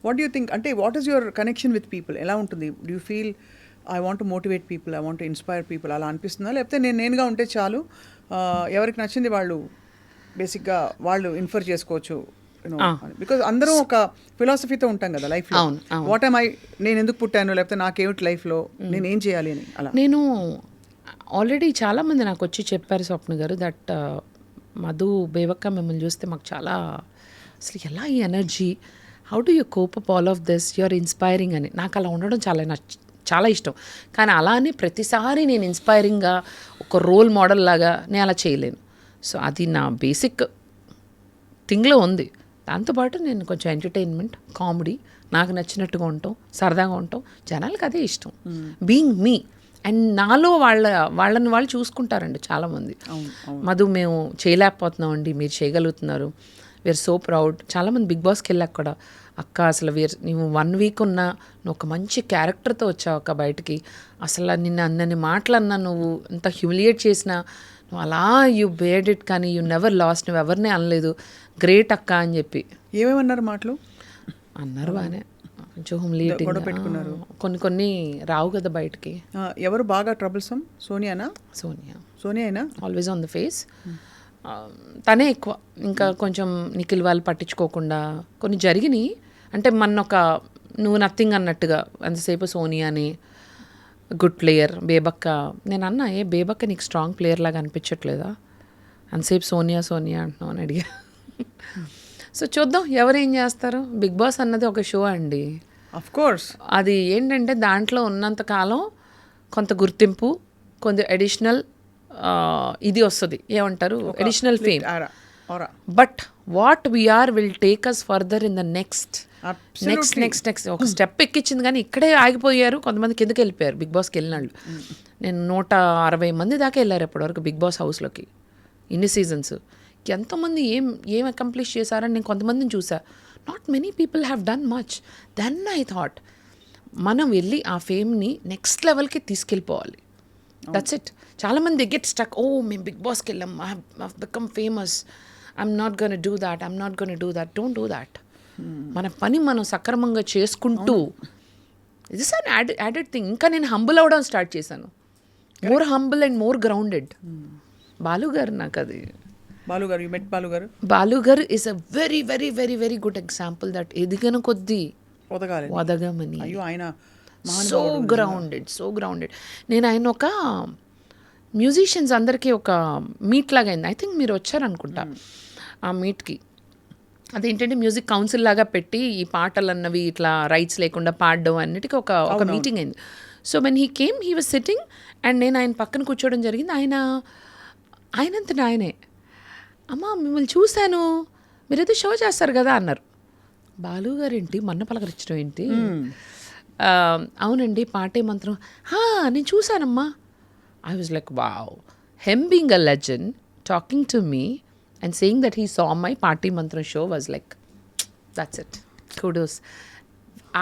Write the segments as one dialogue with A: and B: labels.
A: What you think, అంటే what is your connection with people? ఎలా ఉంటుంది? Do you feel I want to motivate people, I want to inspire people అలా అనిపిస్తుందా? లేకపోతే నేనుగా ఉంటే చాలు, ఎవరికి నచ్చింది వాళ్ళు బేసిక్గా వాళ్ళు ఇన్ఫర్ చేసుకోవచ్చు, బికాజ్ అందరం ఒక ఫిలాసఫీతో ఉంటాం కదా లైఫ్లో. వాట్ ఐ నేను ఎందుకు పుట్టాను, లేకపోతే నాకేమిటి లైఫ్లో, నేను ఏం చేయాలి అని. అలా
B: నేను ఆల్రెడీ చాలామంది నాకు వచ్చి చెప్పారు స్వప్న గారు దట్ మధు బేబక్క మిమ్మల్ని చూస్తే మాకు చాలా అసలు ఎలా ఈ energy, how do you cope up all of this, you are inspiring అని. నాకు అలా ఉండడం చాలా ఇష్టం. కానీ అలా అని ప్రతిసారి నేను ఇన్స్పైరింగ్గా ఒక రోల్ మోడల్ లాగా నేను అలా చేయలేను. సో అది నా బేసిక్ థింగ్లో ఉంది. దాంతోపాటు నేను కొంచెం ఎంటర్టైన్మెంట్, కామెడీ, నాకు నచ్చినట్టుగా ఉంటాం, సరదాగా ఉంటాం, జనాలకు అదే ఇష్టం. Being me. అండ్ నాలో వాళ్ళని వాళ్ళు చూసుకుంటారండి చాలామంది. మధు మేము చేయలేకపోతున్నామండి, మీరు చేయగలుగుతున్నారు, వీఆర్ సో ప్రౌడ్. చాలామంది బిగ్ బాస్కి వెళ్ళాక కూడా అక్క అసలు నువ్వు 1 వీక్ ఉన్నా నువ్వు ఒక మంచి క్యారెక్టర్తో వచ్చావు అక్క బయటికి, అసలు నిన్ను అన్నని మాటలన్నా, నువ్వు ఇంత హ్యూమిలియేట్ చేసినా నువ్వు అలా యూ బేర్డ్ ఇట్, కానీ యూ నెవర్ లాస్ట్, నువ్వు ఎవరినే అనలేదు, గ్రేట్ అక్క అని చెప్పి.
A: ఏమేమన్నారు మాటలు?
B: అన్నారు బాగానే, కొంచెం హ్యూమిలియేటింగ్ పెట్టుకున్నారు. కొన్ని రావు కదా బయటికి.
A: ఎవరు బాగా ట్రబుల్సమ్? సోనియానా? Sonia
B: always on the face. తనే ఎక్కువ. ఇంకా కొంచెం నిఖిల్ వాళ్ళు పట్టించుకోకుండా కొన్ని జరిగినాయి. అంటే నువ్వు నథింగ్ అన్నట్టుగా అంతసేపు సోనియాని గుడ్ ప్లేయర్, బేబక్క. నేను అన్నా, బేబక్క నీకు స్ట్రాంగ్ ప్లేయర్ లాగా అనిపించట్లేదా, అంతసేపు సోనియా అంటున్నావు అని అడిగా. సో చూద్దాం ఎవరేం చేస్తారు. బిగ్ బాస్ అన్నది ఒక షో అండి.
A: ఆఫ్ కోర్స్
B: అది ఏంటంటే దాంట్లో ఉన్నంతకాలం కొంత గుర్తింపు, కొంత అడిషనల్ ఇది వస్తుంది, ఏమంటారు, additional fame. But what we are will take us further in the next. ఒక స్టెప్ ఎక్కించింది కానీ ఇక్కడే ఆగిపోయారు. కొంతమంది కిందకి వెళ్ళిపోయారు బిగ్ బాస్కి వెళ్ళినాళ్ళు. నేను 160 మంది దాకా వెళ్ళారు ఇప్పటివరకు బిగ్ బాస్ హౌస్లోకి ఇన్ని సీజన్స్. ఎంతోమంది ఏం అకంప్లిష్ చేశారని నేను కొంతమందిని చూసా. Not many people have done much. Then I thought మనం వెళ్ళి ఆ ఫేమ్ని నెక్స్ట్ లెవెల్కి తీసుకెళ్ళిపోవాలి. That's it. చాలామంది గెట్ స్టక్, మేము బిగ్ బాస్కి వెళ్ళాం, I have become famous, I'm not gonna do that. Don't do that. మన పని మనం సక్రమంగా చేసుకుంటూ, ఇది సార్ యాడెడ్ థింగ్. ఇంకా నేను హంబుల్ అవ్వడం స్టార్ట్ చేశాను. More humble and more grounded. బాలుగారు నాకు అది.
A: బాలుగారు, యు మెట్ బాలుగారు?
B: బాలుగారు is a very very very very good example that ఎదిగిన కొద్దీ వదగమని. So grounded. నేను ఆయన ఒక మ్యూజిషియన్స్ అందరికీ ఒక మీట్ లాగా అయింది. ఐ థింక్ మీరు వచ్చారనుకుంటా ఆ మీట్కి. అదేంటంటే మ్యూజిక్ కౌన్సిల్ లాగా పెట్టి ఈ పాటలు అన్నవి ఇట్లా రైట్స్ లేకుండా పాడడం అన్నిటికీ ఒక మీటింగ్ అయింది. So when he came, he was sitting and నేను ఆయన పక్కన కూర్చోవడం జరిగింది. ఆయనంత ఆయనే, అమ్మ మిమ్మల్ని చూశాను, మీరైతే షో చేస్తారు కదా అన్నారు. బాలుగారు ఏంటి మన్న పలకరించడం ఏంటి? అవునండి పాటే మంత్రం, నేను చూశానమ్మా. I was like wow, him being a legend talking to me and saying that he saw my Party Mantra show was like, that's it. Kudos.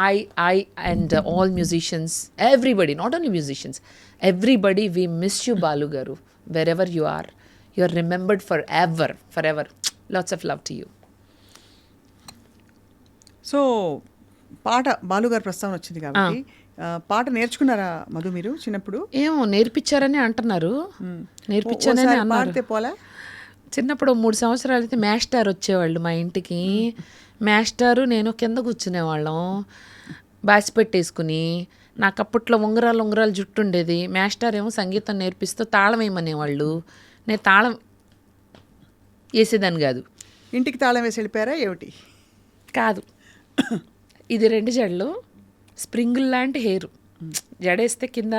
B: I and all musicians, everybody, not only musicians, everybody, we miss you, Balu Garu. Wherever you are remembered forever. Lots of love to you.
A: So పాట బాలుగారు ప్రస్తావన వచ్చింది కాబట్టి, పాట నేర్చుకున్నారా మధు మీరు చిన్నప్పుడు?
B: ఏమో నేర్పించారని అంటున్నారు. నేర్పించానని అన్నారు.
A: పోలే
B: చిన్నప్పుడు 3 సంవత్సరాలు అయితే మాస్టర్ వచ్చేవాళ్ళు మా ఇంటికి. మాస్టారు నేను కింద కూర్చునేవాళ్ళం బాసి పెట్టేసుకుని. నాకు అప్పట్లో ఉంగరాలు జుట్టు ఉండేది. మాస్టర్ ఏమో సంగీతం నేర్పిస్తూ తాళం వేయమనేవాళ్ళు. నేను తాళం వేసేదాన్ని కాదు.
A: ఇంటికి తాళం వేసి వెళ్ళిపోయారా ఏమిటి?
B: కాదు, ఇది 2 జడలు, స్ప్రింగుల్ లాంటి హెయిర్. జడేస్తే కింద,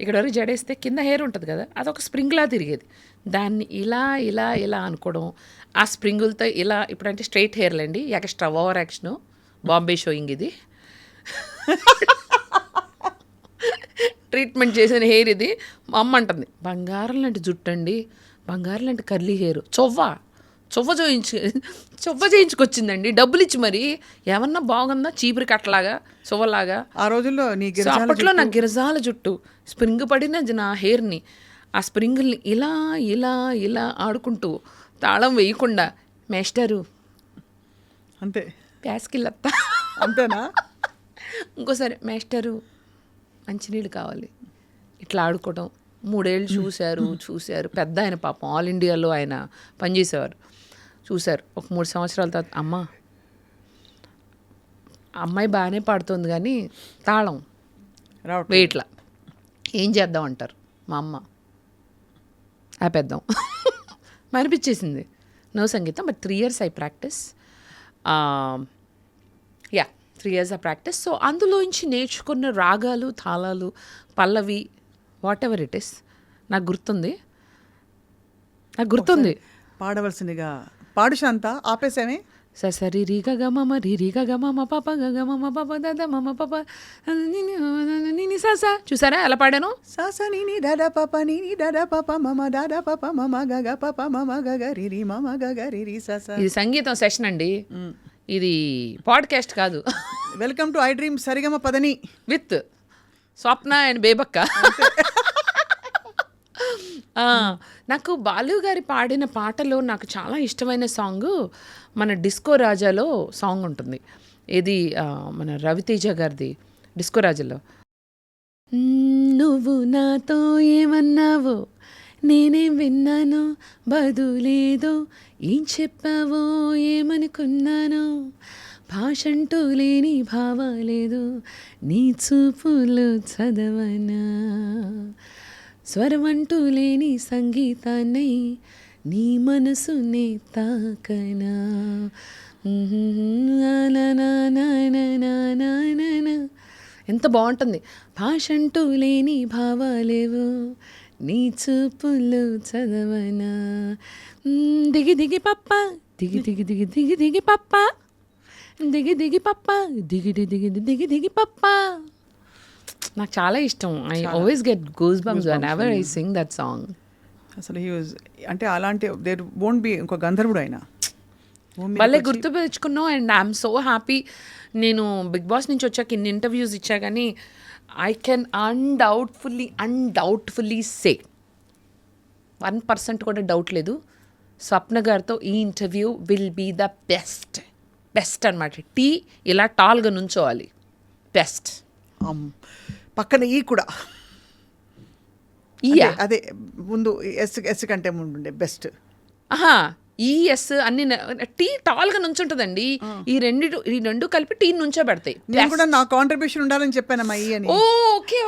B: ఇక్కడ వరకు జడేస్తే కింద హెయిర్ ఉంటుంది కదా, అదొక స్ప్రింగ్లా తిరిగేది. దాన్ని ఇలా అనుకోవడం, ఆ స్ప్రింగులతో ఇలా. ఇప్పుడంటే స్ట్రైట్ హెయిర్లండి, extra over action, Bombay showing ఇది. ట్రీట్మెంట్ చేసిన హెయిర్ ఇది. మా అమ్మ అంటుంది, బంగారం లాంటి జుట్టు అండి, బంగారం లాంటి కర్లీ హెయిర్, చొవ్వ చేయించుకొచ్చిందండి డబ్బులు ఇచ్చి. మరి ఏమన్నా బాగుందా? చీపురి కట్టలాగా, చొవ్వలాగా.
A: ఆ రోజుల్లో
B: అప్పట్లో నా గిరజాల జుట్టు స్ప్రింగ్ పడిన నా హెయిర్ని, ఆ స్ప్రింగుల్ని ఇలా ఆడుకుంటూ తాళం వేయకుండా, మేస్టరు
A: అంతే
B: ప్యాస్కిల్లత్తా
A: అంతేనా?
B: ఇంకోసారి మేస్టరు మంచినీళ్ళు కావాలి, ఇట్లా ఆడుకోవడం. 3 ఏళ్ళు చూశారు. పెద్ద ఆయన పాపం ఆల్ ఇండియాలో ఆయన పనిచేసేవారు. చూశారు. ఒక 3 సంవత్సరాల తర్వాత అమ్మాయి బాగానే పాడుతుంది కానీ తాళం
A: రావట్లేదు.
B: వెయిట్లా, ఏం చేద్దాం అంటారు మా అమ్మ. ఆపేద్దాం అనిపించేసింది. నో సంగీతం. But 3 years I practice. 3 years ఆ ప్రాక్టీస్. సో అందులోంచి నేర్చుకున్న రాగాలు, తాళాలు, పల్లవి, వాట్ ఎవర్ ఇట్ ఇస్ నాకు గుర్తుంది.
A: పాడవలసిందిగా పాడు శాంత. ఆపేసామే.
B: సరి రీ గ మమ రీ రీ గ మమ పాప గ మమ పాప దాదా మమ పాప సా. చూసారా ఎలా పాడాను?
A: సాస నీని దాదా పాప నీని దాదా పాప మమ దాదా పాప మమ గగ పాప మమ గగ రిరి మమ గగ రిరి సాస.
B: ఇది సంగీతం సెషన్ అండి, ఇది పాడ్కాస్ట్ కాదు.
A: వెల్కమ్ టు ఐ డ్రీమ్ సరిగమ పదని
B: విత్ స్వప్న అండ్ బేబక్క. నాకు బాలు గారి పాడిన పాటలో నాకు చాలా ఇష్టమైన సాంగ్ మన డిస్కో రాజాలో సాంగ్ ఉంటుంది. ఇది మన రవితేజ గారిది డిస్కో రాజాలో. నువ్వు నాతో ఏమన్నావో నేనేం విన్నానో, బదులేదో ఏం చెప్పావో ఏమనుకున్నానో, భాషంటూ లేని భావాలేదు నీ చూపులు చదవనా, స్వరమంటూ లేని సంగీతాన్ని నీ మనసునే తాకనా. ఎంత బాగుంటుంది. భాషంటూ లేని భావాలేవో నీ చూపులు చదవనా, దిగి దిగి పప్ప దిగి దిగి దిగి దిగి దిగి పప్ప దిగి దిగి పప్ప దిగి దిగి దిగి దిగి పప్ప. నాకు చాలా ఇష్టం. I always get goose bumps whenever I sing that song.
A: అసలు హీ వాజ్ అంటే అలాంటి దేర్ వోంట్ బి ఇంకో గంధర్వుడు ఆయన.
B: భలే గుర్తు తెచ్చుకున్నావు. And I'm so happy. నేను బిగ్ బాస్ నుంచి వచ్చాక ఇన్ని ఇంటర్వ్యూస్ ఇచ్చా కానీ ఐ కెన్ అన్డౌట్ఫుల్లీ సే 1% కూడా డౌట్ లేదు, స్వప్న గారితో ఈ interview will be the best అనమాట. టీ ఇలా టాల్గా నుంచోవాలి, బెస్ట్.
A: పక్కన ఈ కూడా అదే ముందు ఎస్ కంటే ముందు బెస్ట్.
B: ఎస్ అన్ని టీ టాల్గా నుంచుంటుందండి. ఈ రెండు కలిపి టీ నుంచో పెడతాయి.
A: నేను కూడా నా కాంట్రిబ్యూషన్ ఉండాలని చెప్పానమ్మా ఈ అని.
B: ఓకే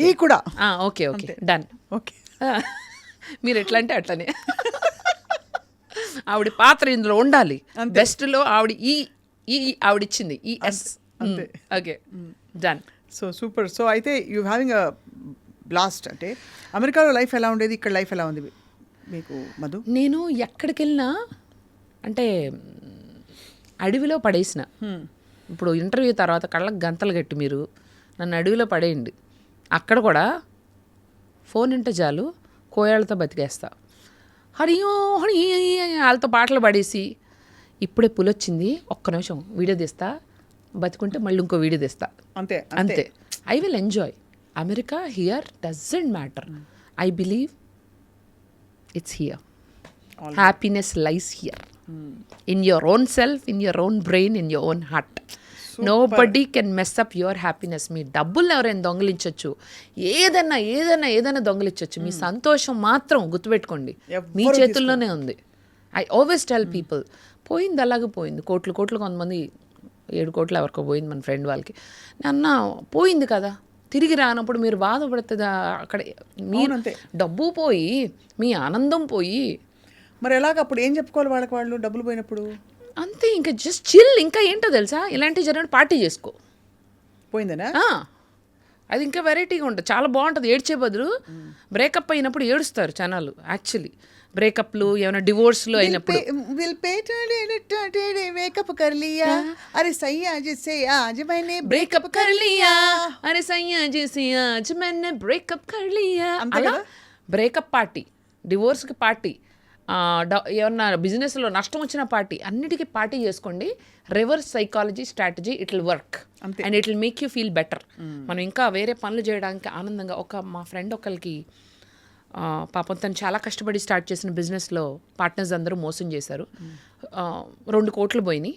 A: ఈ కూడా
B: ఓకే డన్.
A: ఓకే
B: మీరు ఎట్లా అంటే అట్లనే. ఆవిడ పాత్ర ఇందులో ఉండాలి. బెస్ట్లో ఆవిడ ఆవిడిచ్చింది ఈ yes. Okay done.
A: So super. So అయితే యూ హ్యావింగ్ అ బ్లాస్ట్. అంటే అమెరికాలో లైఫ్ ఎలా ఉండేది, ఇక్కడ లైఫ్ ఎలా ఉంది మీకు మధు?
B: నేను ఎక్కడికి వెళ్ళినా అంటే అడవిలో పడేసిన. ఇప్పుడు ఇంటర్వ్యూ తర్వాత కళ్ళకు గంతలు కట్టి మీరు నన్ను అడవిలో పడేయండి, అక్కడ కూడా ఫోన్ ఇంటే చాలు కోయాళ్ళతో బతికేస్తా. హరియో హరి వాళ్ళతో పాటలు పాడేసి ఇప్పుడే పులొచ్చింది ఒక్క నిమిషం వీడియో తీస్తా, బతుకుంటే మళ్ళీ ఇంకో వీడియో తీస్తా. అంతే. I will enjoy America. Here doesn't matter. I believe it's here. Happiness lies here in your own self, in your own brain, in your own heart. Nobody can mess up your happiness. మీ డబ్బులు ఎవరైనా దొంగిలించవచ్చు, ఏదైనా దొంగిలించవచ్చు, మీ సంతోషం మాత్రం గుర్తుపెట్టుకోండి మీ చేతుల్లోనే ఉంది. I always tell people, పోయింది అలాగే పోయింది. కోట్లు కొంతమంది 7 కోట్లు ఎవరికో పోయింది మన ఫ్రెండ్ వాళ్ళకి. అన్న పోయింది కదా, తిరిగి రానప్పుడు మీరు బాధపడుతుంది. అక్కడ మీరు డబ్బు పోయి మీ ఆనందం పోయి
A: మరి ఎలాగ అప్పుడు ఏం చెప్పుకోవాలి వాళ్ళకి, వాళ్ళు డబ్బులు పోయినప్పుడు?
B: అంతే, ఇంకా జస్ట్ చిల్. ఇంకా ఏంటో తెలుసా, ఇలాంటివి జరిగిన పార్టీ చేసుకో.
A: పోయిందనా
B: అది ఇంకా వెరైటీగా ఉంటుంది, చాలా బాగుంటుంది. ఏడ్చే బదులు బ్రేకప్ అయినప్పుడు ఏడుస్తారు జనాలు. యాక్చువల్లీ బ్రేకప్లు ఏమైనా డివోర్స్లు అయినప్పుడు
A: బ్రేకప్ కర్ లియా అరే సయ్యా జిసే ఆజ్ मैंने
B: బ్రేకప్ కర్ లియా అరే సయ్యా జిసే ఆజ్ मैंने బ్రేకప్ కర్ లియా. అలా బ్రేకప్ పార్టీ, డివోర్స్కి పార్టీ, ఏమన్నా బిజినెస్లో నష్టం వచ్చిన పార్టీ, అన్నిటికీ పార్టీ చేసుకోండి. Reverse psychology strategy, it will work and it will make you feel better. మనం ఇంకా వేరే పనులు చేయడానికి ఆనందంగా. మా ఫ్రెండ్ ఒకరికి పాపం తను చాలా కష్టపడి స్టార్ట్ చేసిన బిజినెస్లో పార్ట్నర్స్ అందరూ మోసం చేశారు. 2 కోట్లు పోయినాయి.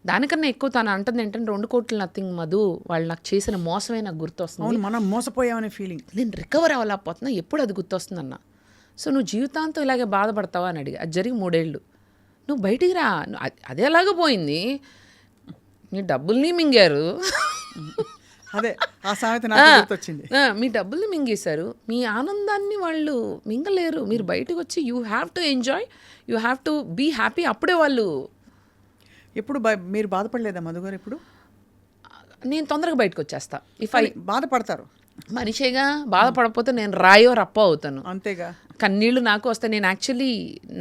B: దానికన్నా ఎక్కువ తను అంటుంది ఏంటంటే 2 కోట్లు నథింగ్ మధు, వాళ్ళు నాకు చేసిన మోసమే నాకు గుర్తొస్తుంది,
A: అవును, మనం మోసపోయామనే ఫీలింగ్.
B: నేను రికవర్ అవ్వలేకపోతున్నా, ఎప్పుడు అది గుర్తొస్తుందన్న. సో నువ్వు జీవితాంతం ఇలాగే బాధపడతావా అని అడిగి, అది జరిగి 3 ఏళ్ళు, నువ్వు బయటికి రా, అదే ఎలాగ పోయింది, నీ డబ్బుల్ని మింగారు,
A: అదే ఆ సామెత నాకు గుర్తొచ్చింది.
B: మీ డబ్బుల్ని మింగేశారు, మీ ఆనందాన్ని వాళ్ళు మింగలేరు, మీరు బయటకు వచ్చి you have to enjoy, you have to be happy, అప్పుడే వాళ్ళు.
A: ఎప్పుడు మీరు బాధపడలేదా మధు గారు? ఎప్పుడు
B: నేను తొందరగా బయటకు వచ్చేస్తా. ఇఫ్ ఐ
A: బాధపడతారు
B: మనిషిగా బాధపడకపోతే నేను రాయో రప్ప అవుతాను,
A: అంతేగా.
B: కన్నీళ్ళు నాకు వస్తాయి. నేను యాక్చువల్లీ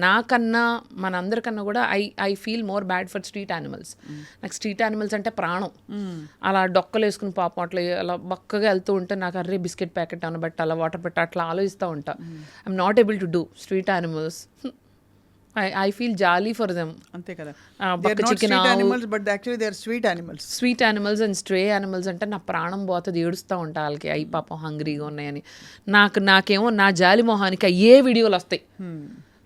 B: నాకన్నా మనందరికన్నా కూడా I feel more bad for street animals. నాకు స్ట్రీట్ యానిమల్స్ అంటే ప్రాణం. అలా డొక్కలు వేసుకుని పాపం అట్లా అలా బక్కగా వెళ్తూ ఉంటే నాకు అర్రే బిస్కెట్ ప్యాకెట్ అనబట్టి అలా వాటర్ పెట్టి అట్లా ఆలోచిస్తూ ఉంటా. I'm not able to do street animals. I feel jolly for them.
A: అంతే కదా.
B: Chicken sweet animals and stray animals అంటే నా ప్రాణం పోతుంది, ఏడుస్తూ ఉంటా వాళ్ళకి, అయ్యి పాపం హంగ్రీగా ఉన్నాయని. నాకేమో నా జాలి మొహానికి అయ్యే వీడియోలు వస్తాయి.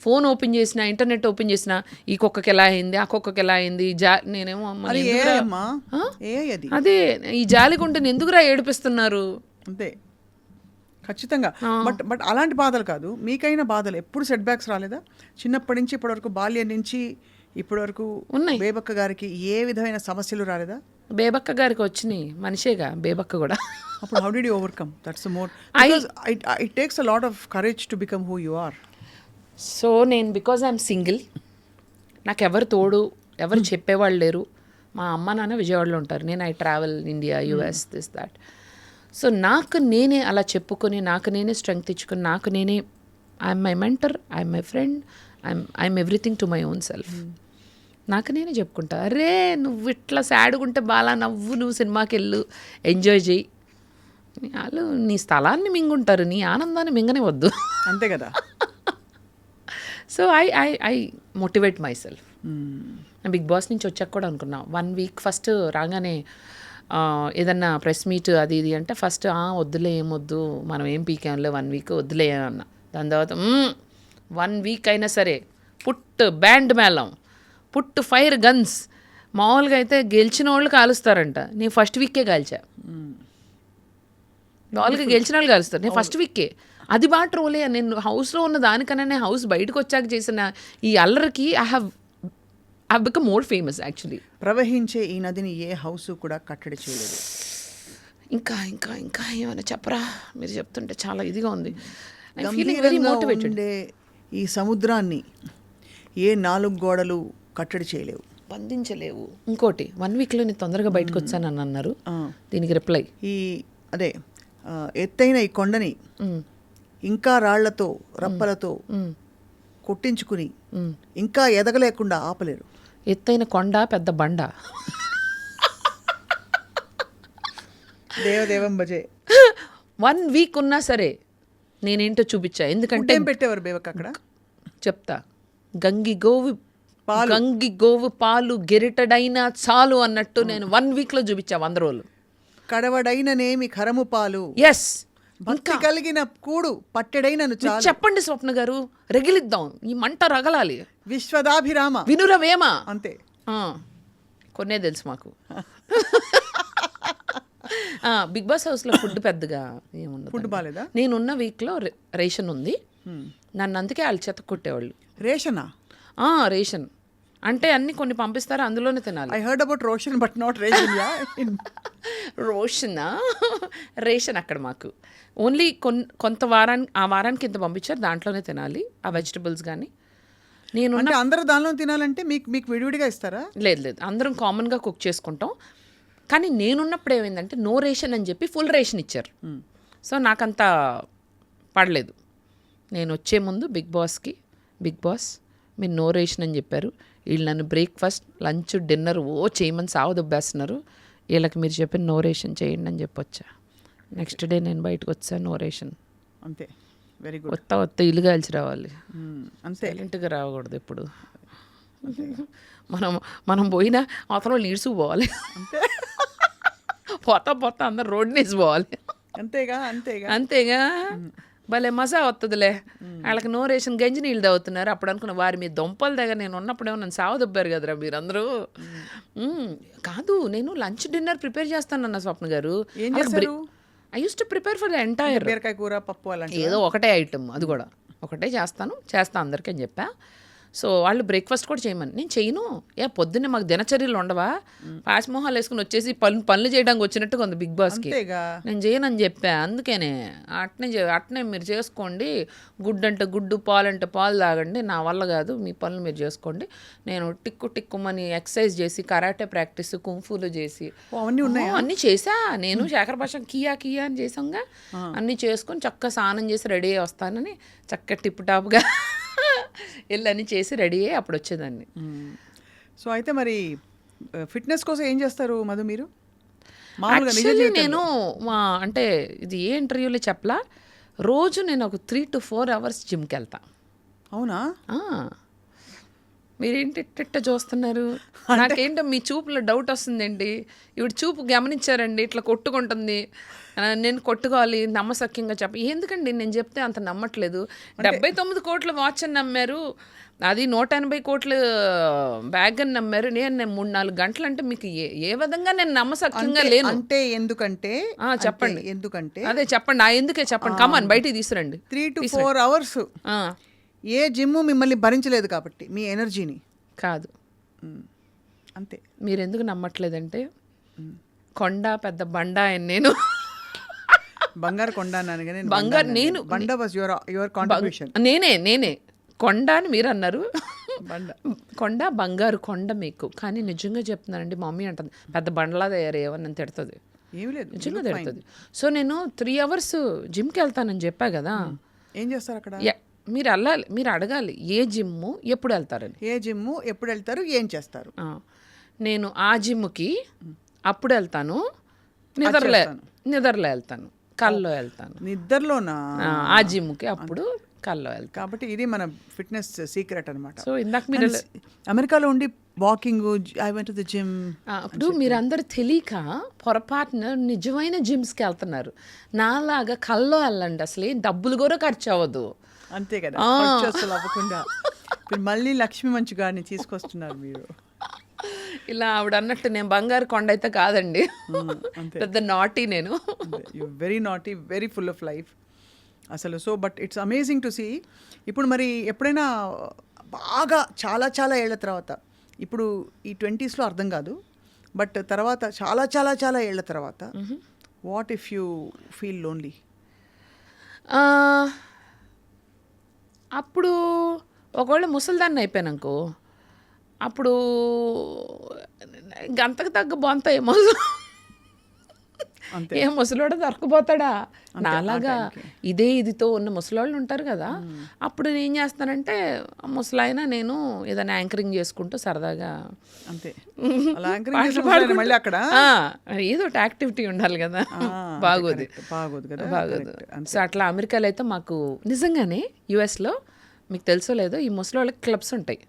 B: ఫోన్ ఓపెన్ చేసిన, ఇంటర్నెట్ ఓపెన్ చేసిన, ఈ కుక్కకి ఎలా అయింది, ఆ కుక్కకి ఎలా అయింది, నేనేమో అదే ఈ జాలిగుంటే ఎందుకురా ఏడిపిస్తున్నారు.
A: అంతే ఖచ్చితంగా. బట్ అలాంటి బాధలు కాదు, మీకైన బాధలు ఎప్పుడు సెట్ బ్యాక్స్ రాలేదా? చిన్నప్పటి నుంచి ఇప్పటి వరకు, బాల్యం నుంచి ఇప్పటి వరకు
B: ఉన్నాయి.
A: బేబక్క గారికి ఏ విధమైన సమస్యలు రాలేదా?
B: బేబక్క గారికి వచ్చినాయి, మనిషేగా బేబక్క కూడా.
A: అప్పుడు how did you overcome? That's more it takes a lot of courage to become who you are.
B: So నేను బికాజ్ ఐఎమ్ సింగిల్, నాకు ఎవరు తోడు, ఎవరు చెప్పేవాళ్ళు లేరు. మా అమ్మ నాన్న విజయవాడలో ఉంటారు, నేను I travel India, US, this that. So నాకు నేనే అలా చెప్పుకొని, నాకు నేనే స్ట్రెంగ్త్ ఇచ్చుకొని, నాకు నేనే I'm my mentor, I'm my friend, I'm everything to my own self. నాకు నేనే చెప్పుకుంటా, అరే నువ్వు ఇట్లా సాడ్గా ఉంటే బాగా నవ్వు, నువ్వు సినిమాకి వెళ్ళు, ఎంజాయ్ చేయి. వాళ్ళు నీ స్థలాన్ని మింగుంటారు, నీ ఆనందాన్ని మింగనే వద్దు.
A: అంతే కదా.
B: So I motivate myself. Bigg Boss నుంచి వచ్చాక కూడా అనుకున్నా, 1 వీక్ ఫస్ట్ రాగానే ఏదన్నా ప్రెస్ మీట్ అది ఇది అంటే ఫస్ట్ వద్దులే, ఏమొద్దు, మనం ఏం పీకేంలే, 1 వీక్ వద్దులే అన్న. దాని తర్వాత 1 వీక్ అయినా సరే పుట్ బ్యాండ్ మేళం, పుట్ ఫైర్ గన్స్. మామూలుగా అయితే గెలిచిన వాళ్ళు కాలుస్తారంట, నేను ఫస్ట్ వీకే కాల్చా. మామూలుగా గెలిచిన వాళ్ళు కాలుస్తారు, నేను ఫస్ట్ వీకే. అది బాగా ట్రోలే. నేను హౌస్లో ఉన్న దానికన్నా నేను హౌస్ బయటకు వచ్చాక చేసిన ఈ అల్లరికి I have become more famous actually.
A: ప్రవహించే ఈ నదిని ఏ హౌస్ కూడా కట్టడి చేయలేదు.
B: ఇంకా ఇంకా ఇంకా ఏమైనా చెప్పరా? మీరు చెప్తుంటే చాలా ఇదిగా ఉంది. Very motivated.
A: ఈ సముద్రాన్ని ఏ 4 గోడలు కట్టడి చేయలేవు,
B: బంధించలేవు. ఇంకోటి 1 వీక్లో నేను తొందరగా బయటకు వచ్చానని అన్నారు, దీనికి రిప్లై
A: అదే ఎత్తైన ఈ కొండని ఇంకా రాళ్లతో రప్పలతో కొట్టించుకుని ఇంకా ఎదగలేకుండా ఆపలేరు.
B: ఎత్తైన కొండ పెద్ద బండ.
A: దేవదేవం భజే.
B: 1 వీక్ ఉన్నా సరే నేనేంటో చూపించా. ఎందుకంటే
A: పెట్టేవారు బేవక్ అక్కడ, చెప్తా,
B: గంగి గోవు పాలు గెరిటడైనా చాలు అన్నట్టు నేను 1 వీక్లో చూపించా. 100 రోజులు.
A: కడవడైననేమి కరము పాలు,
B: ఎస్,
A: భక్తి కలిగిన కూడు పట్టెడైనను చాలు.
B: చెప్పండి స్వప్న గారు, రగిలిద్దాం, ఈ మంట రగలాలి.
A: విశ్వదాభిరామ
B: వినురవేమ.
A: అంతే,
B: కొన్నే తెలుసు మాకు. బిగ్ బాస్ హౌస్లో ఫుడ్ పెద్దగా ఏముండదు.
A: ఫుడ్ బాగాలేదా?
B: నేనున్న వీక్లో రేషన్ ఉంది, నన్ను అందుకే వాళ్ళు చెత్త కొట్టేవాళ్ళు.
A: రేషనా?
B: రేషన్ అంటే అన్ని కొన్ని పంపిస్తారు, అందులోనే తినాలి.
A: I heard about Roshan but not ration.
B: రోషనా? రేషన్ అక్కడ మాకు ఓన్లీ కొంత వారానికి ఇంత పంపించారు, దాంట్లోనే తినాలి ఆ వెజిటబుల్స్. కానీ నేను
A: అందరూ దానిలో తినాలంటే మీకు విడివిడిగా ఇస్తారా?
B: లేదు, అందరం కామన్గా కుక్ చేసుకుంటాం. కానీ నేనున్నప్పుడు ఏమైందంటే నో రేషన్ అని చెప్పి ఫుల్ రేషన్ ఇచ్చారు. సో నాకంత పడలేదు. నేను వచ్చే ముందు బిగ్ బాస్ మీరు నో రేషన్ అని చెప్పారు, వీళ్ళు నన్ను బ్రేక్ఫాస్ట్, లంచ్, డిన్నర్ చేయమని సావదొబ్బేస్తున్నారు, వీళ్ళకి మీరు చెప్పి నో రేషన్ చేయండి అని చెప్పొచ్చా. నెక్స్ట్ డే నేను బయటకు వచ్చా, నో రేషన్.
A: అంతే, వెరీ గుడ్.
B: కొత్త ఇల్లు కాల్చి రావాలి,
A: అంతే,
B: సైలెంట్గా రాకూడదు ఎప్పుడు. మనం పోయినా అవతల నీడ్చుకుపోవాలి, పోతా అందరు రోడ్డు నేసిపోవాలి.
A: అంతేగా.
B: భలే మజా వస్తుందిలే, వాళ్ళకి నోరేషన్ గంజి నీళ్ళు తాగుతున్నారు. అప్పుడు అనుకున్న వారి మీ దొంపల దగ్గర నేను ఉన్నప్పుడేమో నన్ను సావదొబ్బారు కదరా మీరందరూ. కాదు, నేను లంచ్ డిన్నర్ ప్రిపేర్ చేస్తానన్న స్వప్న గారు.
A: ఏం చేస్తారు?
B: I use to prepare for the entire,
A: బీరకాయ కూర, పప్పు అలాంటి
B: ఏదో ఒకటే ఐటమ్, అది కూడా ఒకటే చేస్తా అందరికీ అని చెప్పా. సో వాళ్ళు బ్రేక్ఫాస్ట్ కూడా చేయమని, నేను చేయను. పొద్దున్నే మాకు దినచర్యలు ఉండవా, పాశమోహాలు వేసుకుని వచ్చేసి పనులు చేయడానికి వచ్చినట్టు కొంత బిగ్ బాస్కి. నేను చేయనని చెప్పా. అందుకనే అట్నే మీరు చేసుకోండి, గుడ్డు అంటే గుడ్డు, పాలు అంటే పాలు తాగండి, నా వల్ల కాదు, మీ పనులు మీరు చేసుకోండి. నేను టిక్కుమని ఎక్సర్సైజ్ చేసి, కరాటే ప్రాక్టీస్, కుంఫూలు చేసి అన్నీ చేసా. నేను శేఖర్ భాష కియా అని చేసాంగా, అన్నీ చేసుకొని చక్కగా స్నానం చేసి రెడీ అయ్యి వస్తానని చక్కగా టిప్ టాప్గా వెళ్ళని చేసి రెడీ అయ్యి అప్పుడు వచ్చేదాన్ని.
A: సో అయితే మరి ఫిట్నెస్ కోసం ఏం చేస్తారు మధు మీరు?
B: యాక్చువల్లీ నేను అంటే ఇది ఏ ఇంటర్వ్యూలో చెప్పలా, రోజు నేను ఒక 3 to 4 hours జిమ్కి వెళ్తా.
A: అవునా?
B: మీరేంటి ఇట్ట చూస్తున్నారు? నాకేంటో మీ చూపులో డౌట్ వస్తుందేంటి? ఇప్పుడు చూపు గమనించారండి, ఇట్లా కొట్టుకుంటుంది, నేను కొట్టుకోవాలి నమ్మసక్యంగా ఎందుకండి నేను చెప్తే అంత నమ్మట్లేదు. 79 కోట్ల వాచ్ అని నమ్మారు, అది 180 కోట్ల బ్యాగ్ అని నమ్మారు. నేను 3-4 గంటలు అంటే మీకు ఏ విధంగా నేను నమ్మసక్యంగా లేను.
A: అంటే ఎందుకంటే
B: చెప్పండి,
A: ఎందుకంటే
B: అదే చెప్పండి, ఎందుకే చెప్పండి, కమాన్ బయటికి తీసుకురండి.
A: 3 to 4 hours ఏ జిమ్ మిమ్మల్ని భరించలేదు కాబట్టి మీ ఎనర్జీని
B: కాదు.
A: అంతే.
B: మీరు ఎందుకు నమ్మట్లేదంటే కొండ పెద్ద బండ అని నేను
A: బంగారు కొండ అన్నాను కానీ
B: బంగారు నేను
A: బండ వాజ్ యువర్ కాంట్రిబ్యూషన్.
B: నేనే కొండ అని మీరు అన్నారు. కొండ బంగారు కొండ మీకు, కానీ నిజంగా చెప్తున్నానండి, మమ్మీ అంటుంది పెద్ద బండలా తయారయ్యేవని నన్ను తిడుతుంది.
A: ఏమి లేదు,
B: నిజంగా తిడుతుంది. సో నేను 3 hours జిమ్కి వెళ్తానని చెప్పా కదా.
A: ఏం చేస్తారు అక్కడ?
B: మీరు వెళ్ళాలి, మీరు అడగాలి ఏ జిమ్ము ఎప్పుడు వెళ్తారని.
A: ఏ జిమ్ము ఎప్పుడు వెళ్తారు, ఏం చేస్తారు?
B: నేను ఆ జిమ్కి అప్పుడు వెళ్తాను, నిద్రలో వెళ్తాను, కల్లో వెళ్తాను.
A: నిద్రలోనా?
B: ఆ జిమ్కి అప్పుడు కల్లో వెళ్తాను.
A: కాబట్టి ఇది మన ఫిట్నెస్ సీక్రెట్ అనమాట.
B: సో ఇందాక మీరు
A: అమెరికాలో ఉండి walking, I went to the gym.
B: అప్పుడు మీరందరూ తెలియక పొరపాటున నిజమైన జిమ్స్కి వెళ్తున్నారు. నాలాగా కల్లో వెళ్ళండి, అసలు డబ్బులు కూడా ఖర్చు అవ్వదు.
A: అంతే కదా, అసలు అవ్వకుండా మళ్ళీ లక్ష్మీ మంచి గారిని తీసుకొస్తున్నారు మీరు.
B: ఇలా ఆవిడ అన్నట్టు నేను బంగారు కొండ అయితే కాదండి, పెద్ద నాటీ నేను.
A: Very naughty, very full of life అసలు. So but it's amazing to see. ఇప్పుడు మరి ఎప్పుడైనా బాగా చాలా చాలా ఏళ్ల తర్వాత, ఇప్పుడు ఈ 20s అర్థం కాదు, బట్ తర్వాత చాలా చాలా చాలా ఏళ్ల తర్వాత, what if you feel lonely?
B: అప్పుడు ఒకవేళ ముసలిదాన్ని అయిపోయానుకో, అప్పుడు గంతకు తగ్గ బొంత ఏ ముసలోడు దొరకపోతాడా నాలాగా ఇదితో ఉన్న ముసలాళ్ళు ఉంటారు కదా. అప్పుడు నేను ఏం చేస్తానంటే ముసలాయన నేను ఏదైనా యాంకరింగ్ చేసుకుంటూ సరదాగా
A: అంతే
B: ఏదో యాక్టివిటీ ఉండాలి కదా, బాగోదు. సో అట్లా అమెరికాలో అయితే మాకు నిజంగానే యుఎస్లో మీకు తెలుసో లేదో ఈ ముసలాళ్ళకి క్లబ్స్ ఉంటాయి,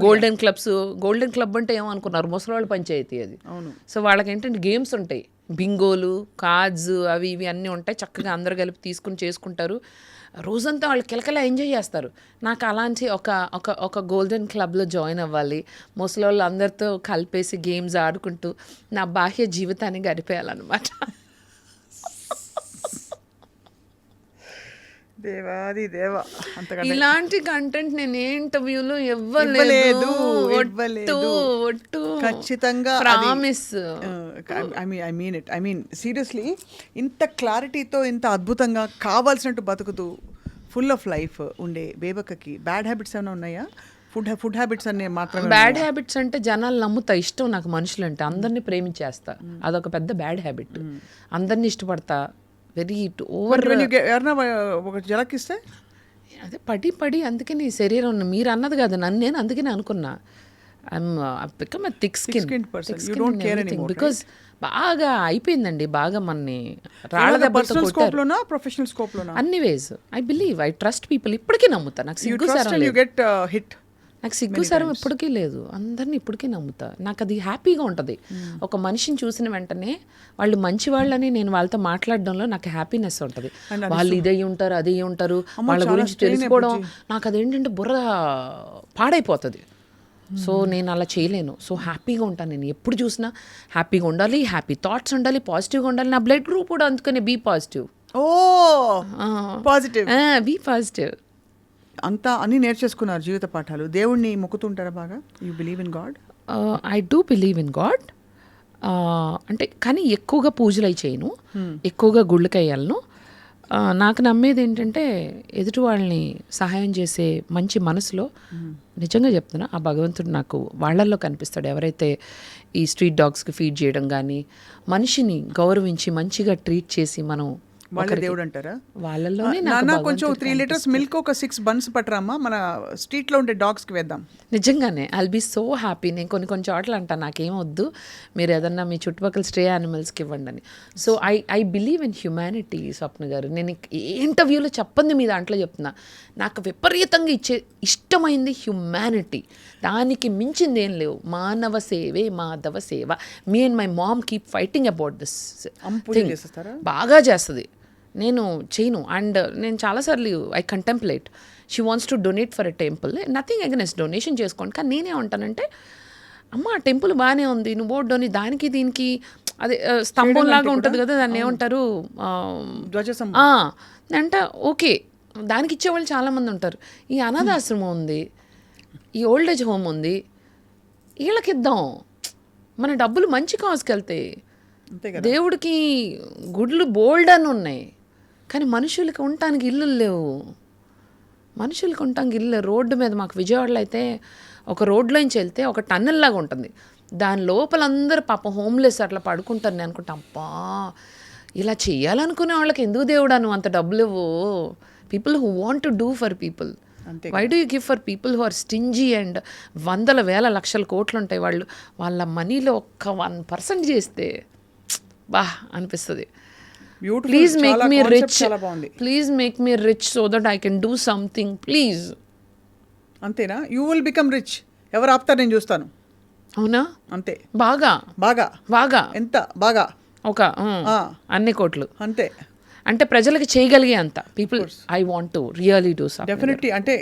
B: గోల్డెన్ క్లబ్స్. గోల్డెన్ క్లబ్ అంటే ఏమనుకున్నారు, ముసలాళ్ళ పంచాయతీ అది. సో వాళ్ళకి ఏంటంటే గేమ్స్ ఉంటాయి, బింగోలు, కార్డ్స్, అవి ఇవి అన్నీ ఉంటాయి. చక్కగా అందరు కలిపి తీసుకుని చేసుకుంటారు. రోజంతా వాళ్ళు కిలకలా ఎంజాయ్ చేస్తారు. నాకు అలాంటి ఒక గోల్డెన్ క్లబ్లో జాయిన్ అవ్వాలి, ముసలోళ్ళు అందరితో కలిపేసి గేమ్స్ ఆడుకుంటూ నా బాహ్య జీవితాన్ని గడిపేయాలన్నమాట. ఇలాంటి కంటెంట్ నేను ఏ ఇంటర్వ్యూలో ఇవ్వలేదు,
A: ఖచ్చితంగా
B: ప్రామిస్.
A: ఐ మీన్ సీరియస్లీ, ఇంత క్లారిటీతో ఇంత అద్భుతంగా కావాల్సినట్టు బతుకుతూ ఫుల్ ఆఫ్ లైఫ్ ఉండే బేబక్కకి బ్యాడ్ హ్యాబిట్స్ ఏమైనా ఉన్నాయా? ఫుడ్ హ్యాబిట్స్ అనే మాత్రం.
B: బ్యాడ్ హ్యాబిట్స్ అంటే జనాలు నమ్ముతా, ఇష్టం నాకు మనుషులు అంటే, అందరినీ ప్రేమించేస్తా, అదొక పెద్ద బ్యాడ్ హ్యాబిట్. అందరినీ ఇష్టపడతా, వెరీ ఓవర్.
A: ఎవరన్నా ఒక జలకిస్తే
B: అదే పడి అందుకే నీ శరీరం మీరు అన్నది కదా నన్ను, నేను అందుకే అనుకున్నా బికమ్ థిక్ స్కిన్ బికాస్ బాగా అయిపోయిందండి, బాగా మనని రాళ్ళ దెబ్బతో
A: ప్రొఫెషనల్ స్కోప్ లోనా
B: అన్ని ways. I believe, I trust people. ఇప్పటికీ నమ్ముతా, నాకు సిగ్గు
A: హిట్
B: నాకు సిగ్గుసారం ఎప్పటికీ లేదు, అందరినీ ఇప్పటికీ నమ్ముతా. నాకు అది హ్యాపీగా ఉంటుంది. ఒక మనిషిని చూసిన వెంటనే వాళ్ళు మంచి వాళ్ళని నేను వాళ్ళతో మాట్లాడడంలో నాకు హ్యాపీనెస్ ఉంటుంది. వాళ్ళు ఇదే ఉంటారు అదే ఉంటారు వాళ్ళ గురించి తెలుసుకోవడం నాకు అదేంటంటే బుర్ర పాడైపోతుంది. సో నేను అలా చేయలేను. సో హ్యాపీగా ఉంటాను. నేను ఎప్పుడు చూసినా హ్యాపీగా ఉండాలి, హ్యాపీ థాట్స్ ఉండాలి, పాజిటివ్గా ఉండాలి. నా బ్లడ్ గ్రూప్ కూడా అందుకని B positive.
A: O positive,
B: B positive.
A: అంతా అన్నీ నేర్చేసుకున్నారు జీవిత పాఠాలు. దేవుణ్ణి మొక్కుతుంటారా బాగా? You believe in God?
B: I do believe in God. అంటే కానీ ఎక్కువగా పూజలు అయి చేయను, ఎక్కువగా గుళ్ళకి అయ్యాలను. నాకు నమ్మేది ఏంటంటే ఎదుటి వాళ్ళని సహాయం చేసే మంచి మనసులో నిజంగా చెప్తున్నా ఆ భగవంతుడు నాకు వాళ్ళల్లో కనిపిస్తాడు. ఎవరైతే ఈ స్ట్రీట్ డాగ్స్కి ఫీడ్ చేయడం కానీ, మనిషిని గౌరవించి మంచిగా ట్రీట్ చేసి మనం
A: వాళ్ళే దేవుడు అంటారా?
B: వాళ్ళల్లోనే
A: నాన్న కొంచెం 3 లీటర్స్ మిల్క్ ఒక 6 బన్స్ పట్టరామ్మా, మన స్ట్రీట్లో ఉండే డాగ్స్కి వేద్దాం.
B: నిజంగానే ఐల్ బీ సో హ్యాపీ. నేను కొన్ని చోట్ల అంటాను నాకేం వద్దు, మీరు ఏదన్నా మీ చుట్టుపక్కల స్ట్రే యానిమల్స్కి ఇవ్వండి అని. So I believe in humanity. Swapna garu, నేను ఏ ఇంటర్వ్యూలో చెప్పంది మీ దాంట్లో చెప్తున్నా, నాకు విపరీతంగా ఇష్టమైంది హ్యుమానిటీ. దానికి మించింది ఏం లేవు. మానవ సేవే మాధవ సేవ. Me and my mom keep fighting about this. బాగా చేస్తుంది, నేను చేయను. అండ్ నేను చాలాసార్లు I contemplate. She wants to donate for a temple, nothing against, donation చేసుకోండి. కానీ నేనే ఉంటానంటే అమ్మ ఆ టెంపుల్ బాగానే ఉంది, నువ్వు డొని దానికి దీనికి అదే స్తంభంలాగా ఉంటుంది కదా, దాన్ని ఏమంటారు, అంటే ఓకే దానికి ఇచ్చేవాళ్ళు చాలామంది ఉంటారు. ఈ అనాథాశ్రమం ఉంది, ఈ ఓల్డ్ ఏజ్ హోమ్ ఉంది, వీళ్ళకి ఇద్దాం. మన డబ్బులు మంచి కాజ్కి వెళ్తాయి. దేవుడికి గుడ్లు బోల్డ్ అని ఉన్నాయి, కానీ మనుషులకి ఉండటానికి ఇల్లు లేవు. మనుషులకి ఉండటానికి ఇల్లు. రోడ్డు మీద మాకు విజయవాడలో అయితే ఒక రోడ్లోంచి వెళ్తే ఒక టన్నెల్ లాగా ఉంటుంది, దాని లోపల అందరూ పాపం హోమ్లెస్ అట్లా పడుకుంటారు. నేను అనుకుంటా అబ్బా ఇలా చేయాలనుకునే వాళ్ళకి ఎందుకు దేవుడా నువ్వు అంత డబ్బులు ఇవ్వు. People who want to do for people, why do you give for people who are stingy and వందల వేల లక్షల కోట్లు ఉంటాయి, వాళ్ళ మనీలో ఒక్క 1% చేస్తే బా అనిపిస్తుంది. Please make me rich, please make me rich so that I can do something please.
A: అంతేనా? You will become rich. ఎవరు ఆపుతారు? నేను చూస్తాను.
B: అవునా?
A: అంతే.
B: బాగా
A: బాగా
B: బాగా
A: ఎంత బాగా? ఒక
B: అన్ని కోట్లు
A: అంతే.
B: అంటే ప్రజలకు చేయగలిగే అంత people I want to really do something.
A: Definitely. అంటే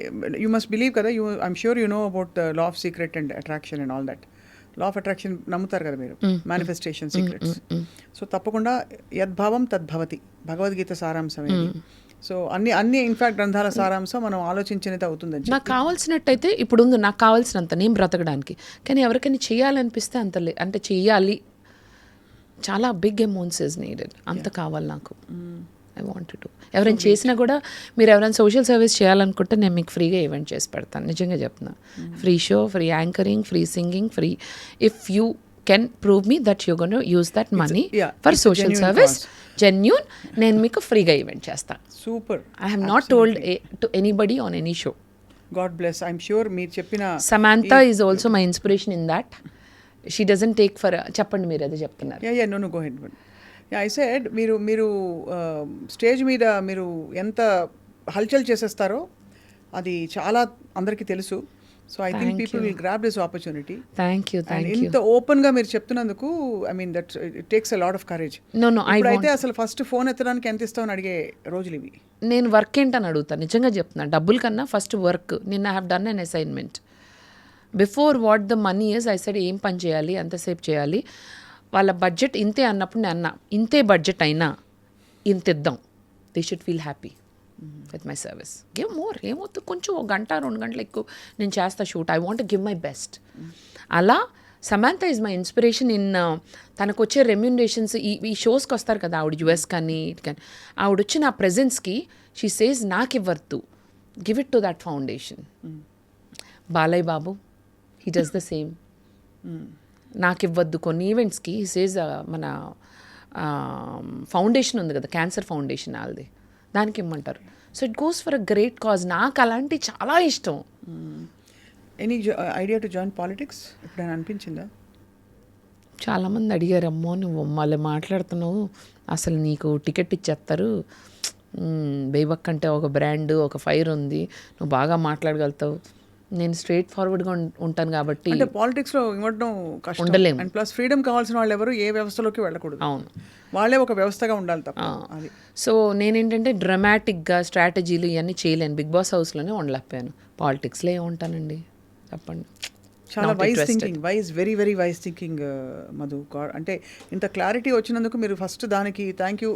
A: యూ మస్ట్ బిలీవ్ కదా, I'm sure you know about the law of secret and attraction and all that. Law of attraction నమ్ముతారు కదా మీరు, మేనిఫెస్టేషన్ సీక్రెట్స్. సో తప్పకుండా యద్భావం తద్భవతి, భగవద్గీత సారాంశం ఇది. సో అన్ని ఇన్ఫాక్ట్ గ్రంథాల సారాంశం మనం ఆలోచించినది అవుతుందని.
B: నాకు కావాల్సినట్టయితే ఇప్పుడు ఉంది, నాకు కావాల్సినంత నేను బ్రతకడానికి. కానీ ఎవరికైనా చేయాలనిపిస్తే అంత అంటే చెయ్యాలి, చాలా బిగ్ అమౌంట్స్ ఇస్ నీడెడ్, అంత కావాలి నాకు. I want to. ఎవరైనా చేసినా కూడా మీరు ఎవరైనా సోషల్ సర్వీస్ చేయాలనుకుంటే నేను మీకు ఫ్రీగా ఈవెంట్ చేసి పెడతాను. నిజంగా చెప్తున్నా. Free show, free anchoring, free singing, free. If you can prove me that you gonna use that money for social service, genuine, నేను మీకు ఫ్రీగా ఈవెంట్ చేస్తాను.
A: Super.
B: I have not told to anybody on any show.
A: God bless. I'm sure మీరు చెప్పిన
B: Samantha is also my inspiration in that. She doesn't take for. చెప్పండి మీరు అదే చెప్తున్నారు.
A: No go ahead. I said మీరు స్టేజ్ మీద మీరు ఎంత హల్చల్ చేసేస్తారో అది చాలా అందరికీ తెలుసు. So I think people will grab this opportunity.
B: Thank you.
A: ఇంత ఓపెన్గా మీరు చెప్తున్నందుకు I mean that it takes a lot of courage. అయితే అసలు ఫస్ట్ ఫోన్ ఎత్తడానికి ఎంత ఇస్తామని అడిగే రోజులు ఇవి.
B: నేను వర్క్ ఏంటని అడుగుతాను, నిజంగా చెప్తున్నా. డబ్బుల కన్నా ఫస్ట్ వర్క్. నిన్న I have done an assignment before what the money is. I said ఏం పని చేయాలి, ఎంతసేపు చేయాలి. వాళ్ళ బడ్జెట్ ఇంతే అన్నప్పుడు నేను అన్నా, ఇంతే బడ్జెట్ అయినా ఇంత ఇద్దాం, they should feel happy with my service. Give more, ఏమవుతుంది, కొంచెం 1 గంట 2 గంటలు ఎక్కువ నేను చేస్తా shoot. I want give my best. అలా Samantha is my inspiration in. తనకు వచ్చే రెమ్యునరేషన్స్ ఈ షోస్కి వస్తారు కదా ఆవిడ, యుఎస్ కానీ ఇటు కానీ, ఆవిడ వచ్చిన ఆ ప్రెజెన్స్కి షీ సేస్ నాకు ఇవ్వద్దు, give it to that foundation. Balayya Babu he does the same. నాకు ఇవ్వద్దు కొన్ని ఈవెంట్స్కి హీ సేజ్ మన ఫౌండేషన్ ఉంది కదా, క్యాన్సర్ ఫౌండేషన్ వాళ్ళది, దానికి ఇమ్మంటారు. So it goes for a great cause. నాకు అలాంటి చాలా ఇష్టం.
A: Any idea to join politics ఎప్పుడైనా అనిపించిందా?
B: చాలామంది అడిగారు, అమ్మో నువ్వు మళ్ళీ మాట్లాడుతున్నావు, అసలు నీకు టికెట్ ఇచ్చేస్తారు, బేబక్ అంటే ఒక బ్రాండ్, ఒక ఫైర్ ఉంది, నువ్వు బాగా మాట్లాడగలుగుతావు. నేను స్ట్రైట్ ఫార్వర్డ్గా ఉంటాను కాబట్టి
A: అంటే పాలిటిక్స్లో ఇవ్వడం కష్టం.
B: ఉండలేము.
A: అండ్ ప్లస్ ఫ్రీడమ్ కావాల్సిన వాళ్ళు ఎవరు ఏ వ్యవస్థలోకి వెళ్ళకూడదు.
B: అవును.
A: వాళ్ళే ఒక వ్యవస్థగా ఉండాలి తప్ప. అది
B: సో నేనేంటంటే డ్రమాటిక్గా స్ట్రాటజీలు ఇవన్నీ చేయలేను. బిగ్ బాస్ హౌస్లోనే ఉండలేకపోయాను. పాలిటిక్స్లో ఏముంటానండి చెప్పండి.
A: చాలా wise thinking, very very wise thinking Madhu. అంటే ఇంత క్లారిటీ వచ్చినందుకు మీరు ఫస్ట్ దానికి థ్యాంక్ యూ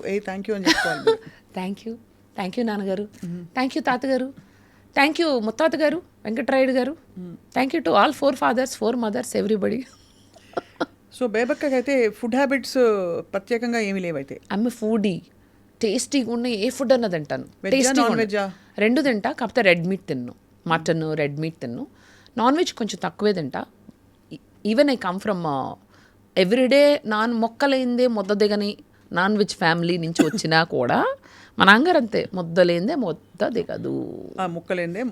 A: అని చెప్పుకోవాలి.
B: థ్యాంక్ యూ నాన్నగారు, థ్యాంక్ యూ తాతగారు, థ్యాంక్ యూ ముత్తాత గారు, Venkatarayudu garu, thank you to all 4 fathers 4 mothers everybody.
A: So బేబక్కకి అయితే ఫుడ్ హ్యాబిట్స్ ప్రత్యేకంగా ఏమీ లేవైతే?
B: ఆమె ఫుడీ, టేస్టీగా ఉన్న ఏ ఫుడ్ అన్నది తింటాను.
A: నాన్ వెజ్జా?
B: 2 తింటా, కాకపోతే రెడ్ మీట్ తిన్ను. మటన్ రెడ్ మీట్ తిన్ను. నాన్ వెజ్ కొంచెం తక్కువే తింటా. Even I come from everyday మొక్కలేందే ముద్ద దిగని నాన్ వెజ్ ఫ్యామిలీ నుంచి వచ్చినా కూడా మా నాన్నగారు అంతే, ముద్దలేందే ముద్ద దిగదు.
A: ముక్కలేందే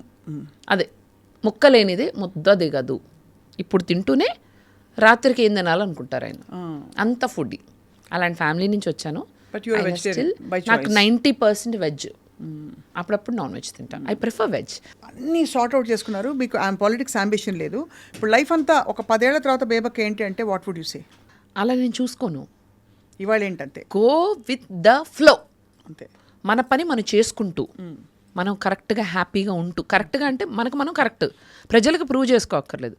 B: అదే ముక్కలేనిదే ముద్ద దిగదు. ఇప్పుడు తింటూనే రాత్రికి ఏం తినాలనుకుంటారు ఆయన, అంత ఫుడ్. అలాంటి ఫ్యామిలీ నుంచి వచ్చాను. నాకు 90% వెజ్, అప్పుడప్పుడు నాన్ వెజ్ తింటాను. I prefer veg.
A: అన్నీ సార్ట్ అవుట్ చేసుకున్నారు. మీకు పాలిటిక్స్ అంబిషన్ లేదు. ఇప్పుడు లైఫ్ అంతా ఒక 10 ఏళ్ల తర్వాత బేబక్క ఏంటి అంటే వాట్ వుడ్ యూ సే?
B: అలా నేను చూసుకోను.
A: ఇవాళ ఏంటంతే
B: గో విత్ ద ఫ్లో.
A: అంతే.
B: మన పని మనం చేసుకుంటూ, మనం కరెక్ట్గా హ్యాపీగా ఉంటూ, కరెక్ట్గా అంటే మనకు మనం కరెక్ట్, ప్రజలకు ప్రూవ్ చేసుకోక్కర్లేదు.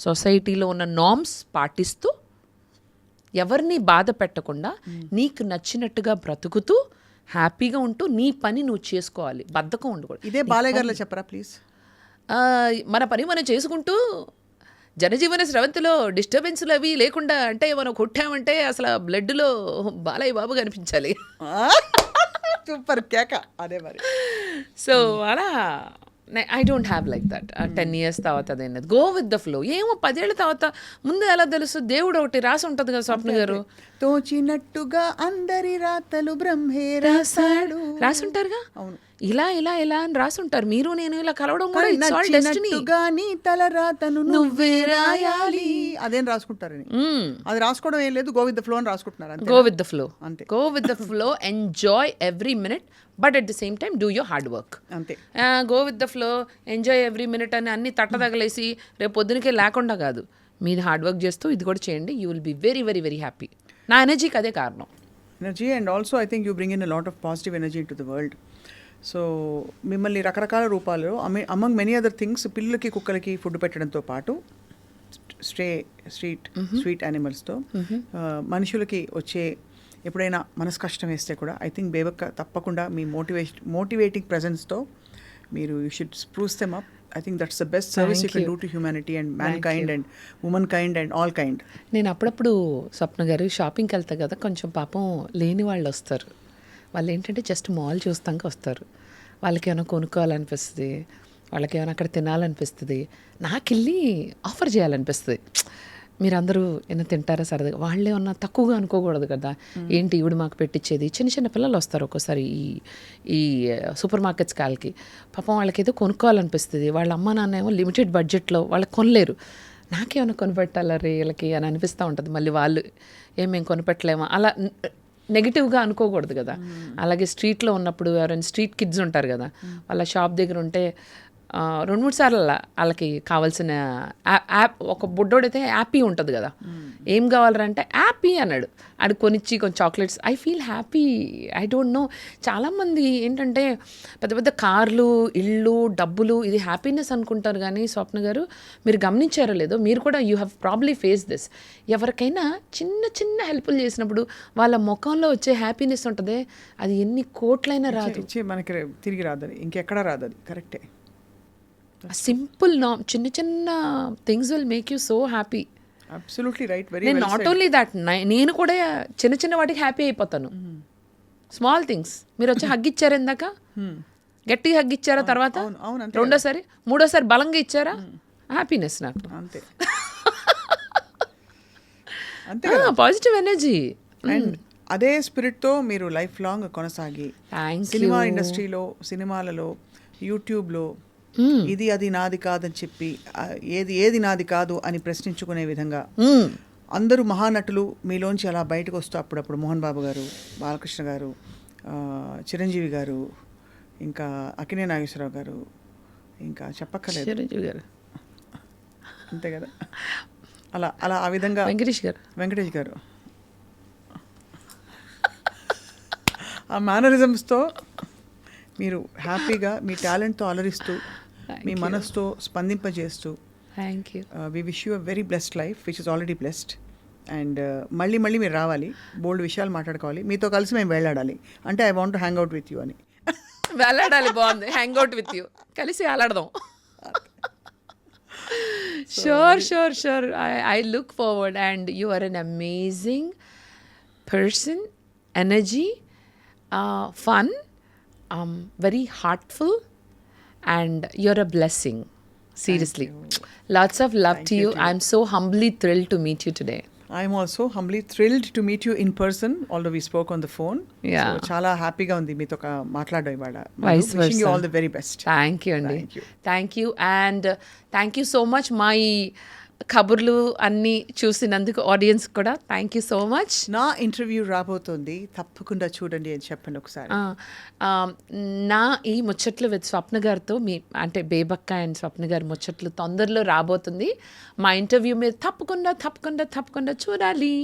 B: సొసైటీలో ఉన్న నార్మ్స్ పాటిస్తూ, ఎవరిని బాధ పెట్టకుండా, నీకు నచ్చినట్టుగా బ్రతుకుతూ హ్యాపీగా ఉంటూ నీ పని నువ్వు చేసుకోవాలి. బద్ధకం ఉండకూడదు.
A: ఇదే బాలేగారులో చెప్పరా ప్లీజ్?
B: మన పని మనం చేసుకుంటూ జనజీవన స్రవంతిలో డిస్టర్బెన్స్లు అవి లేకుండా, అంటే మనం కొట్టామంటే అసలు బ్లడ్లో బాలయ్య బాబు కనిపించాలి.
A: సూపర్ కేక. అదే మరి.
B: సో అలా I don't have like that. 10 years తర్వాత అదేనది గో విత్ ద ఫ్లో. ఏమో 10 ఏళ్ళ తర్వాత ముందు ఎలా తెలుసు? దేవుడు ఒకటి రాసి ఉంటుంది కదా స్వప్న గారు,
A: తోచినట్టుగా అందరి రాతలు బ్రహ్మే రాసాడు.
B: రాసి ఉంటారుగా.
A: అవును.
B: ఇలా ఇలా ఇలా అని రాసి ఉంటారు. మీరు నేను ఇలా కలవడం కూడా ఇట్స్ ఆల్ డెస్టినీ.
A: నీ తల రాతను నువ్వే రాయాలి అదేం రాసుకుంటారని. అది రాసుకోవడం ఏం లేదు, గో విత్ ద ఫ్లో అని రాసుకుంటున్నారు.
B: గో విత్ ద ఫ్లో, అంతే. Go with the flow, enjoy every minute, but at the same time do your hard work.
A: అంతే.
B: Go with the flow, enjoy every minute అని అన్ని తట్టదగలేసి రేపు పొద్దునకే లేకుండా కాదు, మీరు హార్డ్ వర్క్ చేస్తూ ఇది కూడా చేయండి. You will be very very very happy. నా ఎనర్జీకి అదే కారణం.
A: Energy and also I think you bring in a lot of positive energy in to the world. So మిమ్మల్ని రకరకాల రూపాల్లో అమంగ్ మెనీ అదర్ థింగ్స్, పిల్లలకి కుక్కలకి ఫుడ్ పెట్టడంతో పాటు స్ట్రీట్ యానిమల్స్తో మనుషులకి వచ్చే ఎప్పుడైనా మనసు కష్టం వేస్తే కూడా ఐ థింక్ బేబక్క తప్పకుండా మీ మోటివేటింగ్ ప్రెజెన్స్తో మీరు you should spruce them up. I think that's the best service you can do to humanity and mankind and womankind and all kind.
B: నేను అప్పుడప్పుడు స్వప్న గారు షాపింగ్కి వెళ్తా కదా, కొంచెం పాపం లేని వాళ్ళు వస్తారు. వాళ్ళు ఏంటంటే జస్ట్ మాల్ చూస్తాక వస్తారు. వాళ్ళకి ఏమైనా కొనుక్కోవాలనిపిస్తుంది, వాళ్ళకి ఏమైనా అక్కడ తినాలనిపిస్తుంది, నాకు వెళ్ళి ఆఫర్ చేయాలనిపిస్తుంది. మీరందరూ ఏమైనా తింటారా సరదాగా, వాళ్ళే ఉన్న తక్కువగా అనుకోకూడదు కదా. ఏంటి ఈవిడ మాకు పెట్టించేది. చిన్న చిన్న పిల్లలు వస్తారు ఒక్కోసారి ఈ సూపర్ మార్కెట్స్ కాళ్ళకి, పాపం వాళ్ళకి ఏదో కొనుక్కోవాలనిపిస్తుంది. వాళ్ళ అమ్మ నాన్న ఏమో లిమిటెడ్ బడ్జెట్లో వాళ్ళకి కొనలేరు. నాకేమైనా కొనిపెట్టాలా రే వీళ్ళకి అని అనిపిస్తూ ఉంటుంది. మళ్ళీ వాళ్ళు మేము కొనిపెట్టలేమా అలా నెగిటివ్గా అనుకోకూడదు కదా. అలాగే స్ట్రీట్లో ఉన్నప్పుడు ఎవరైనా స్ట్రీట్ కిడ్స్ ఉంటారు కదా, వాళ్ళ షాప్ దగ్గర ఉంటే 2-3 సార్లు వాళ్ళకి కావాల్సిన యాప్, ఒక బుడ్డోడైతే యాపీ ఉంటుంది కదా, ఏం కావాలంటే యాపీ అన్నాడు, అది కొనిచ్చి కొంచెం chocolates. I feel happy. I don't know, చాలామంది ఏంటంటే పెద్ద పెద్ద కార్లు, ఇళ్ళు, డబ్బులు ఇది హ్యాపీనెస్ అనుకుంటారు. కానీ స్వప్న గారు మీరు గమనించారో లేదో, మీరు కూడా you have probably face this. ఎవరికైనా చిన్న చిన్న హెల్ప్లు చేసినప్పుడు వాళ్ళ ముఖంలో వచ్చే హ్యాపీనెస్ ఉంటుంది, అది ఎన్ని కోట్లైనా రాదు,
A: మనకి తిరిగి రాదు, ఇంకెక్కడా రాదు. అది కరెక్టే.
B: సింపుల్ చిన్న చిన్న things will make you so happy.
A: Absolutely right. Very
B: నేను నాట్ ఓన్లీ దాట్, నేను కూడా చిన్న చిన్న వాటికి హ్యాపీ అయిపోతాను. Small things. మీరు వచ్చి హగ్ ఇచ్చారు ఇందాక, గట్టిగా హగ్ ఇచ్చారా, తర్వాత రెండోసారి మూడోసారి బలంగా ఇచ్చారా, హ్యాపీనెస్ నాకు.
A: అంతే
B: పాజిటివ్ ఎనర్జీ.
A: అండ్ అదే స్పిరిట్తో మీరు లైఫ్ లాంగ్ కొనసాగి సినిమా ఇండస్ట్రీలో, సినిమాలలో, యూట్యూబ్లో ఇది అది నాది కాదని చెప్పి ఏది నాది కాదు అని ప్రశ్నించుకునే విధంగా అందరూ మహానటులు మీలోంచి అలా బయటకు వస్తూ అప్పుడప్పుడు మోహన్ బాబు గారు, బాలకృష్ణ గారు, చిరంజీవి గారు, ఇంకా అక్కినేని నాగేశ్వరరావు గారు, ఇంకా చెప్పక్కర్లేదు,
B: చిరంజీవి గారు,
A: అంతే కదా. అలా అలా ఆ విధంగా
B: వెంకటేష్ గారు,
A: వెంకటేష్ గారు ఆ మేనరిజమ్స్తో మీరు హ్యాపీగా మీ టాలెంట్తో అలరిస్తూ మీ మనసుతో స్పందింపజేస్తూ
B: thank you.
A: We wish you a very blessed life which is already blessed. And మళ్ళీ మళ్ళీ మీరు రావాలి, బోల్డ్ విషయాలు మాట్లాడుకోవాలి, మీతో కలిసి మేము వెళ్ళాడాలి. అంటే I want to hang out with you అని.
B: వెళ్ళాడాలి, బాగుంది. హ్యాంగ్ అవుట్ విత్ యూ, కలిసి ఆలాడదాం. Sure sure sure. I look forward and you are an amazing person, energy, fun, very heartful, and you're a blessing. Seriously. Lots of love to you. I'm so humbly thrilled to meet you today.
A: I'm also humbly thrilled to meet you in person, although we spoke on the phone.
B: Yeah.
A: So, చాలా హ్యాపీగా ఉంది మీతో మాట్లాడడం ఇవాళ.
B: Vice
A: Wishing you
B: versa.
A: all the very best.
B: Thank you అండి.
A: Thank you.
B: Thank you, and thank you so much మా ఈ కబుర్లు అన్నీ చూసినందుకు ఆడియన్స్ కూడా థ్యాంక్ యూ సో మచ్.
A: నా ఇంటర్వ్యూ రాబోతోంది, తప్పకుండా చూడండి అని చెప్పండి ఒకసారి.
B: నా ఈ ముచ్చట్లు విత్ స్వప్న గారితో మీ అంటే బేబక్క అండ్ స్వప్న గారి ముచ్చట్లు తొందరలో రాబోతుంది. మా ఇంటర్వ్యూ మీరు తప్పకుండా తప్పకుండా తప్పకుండా చూడాలి.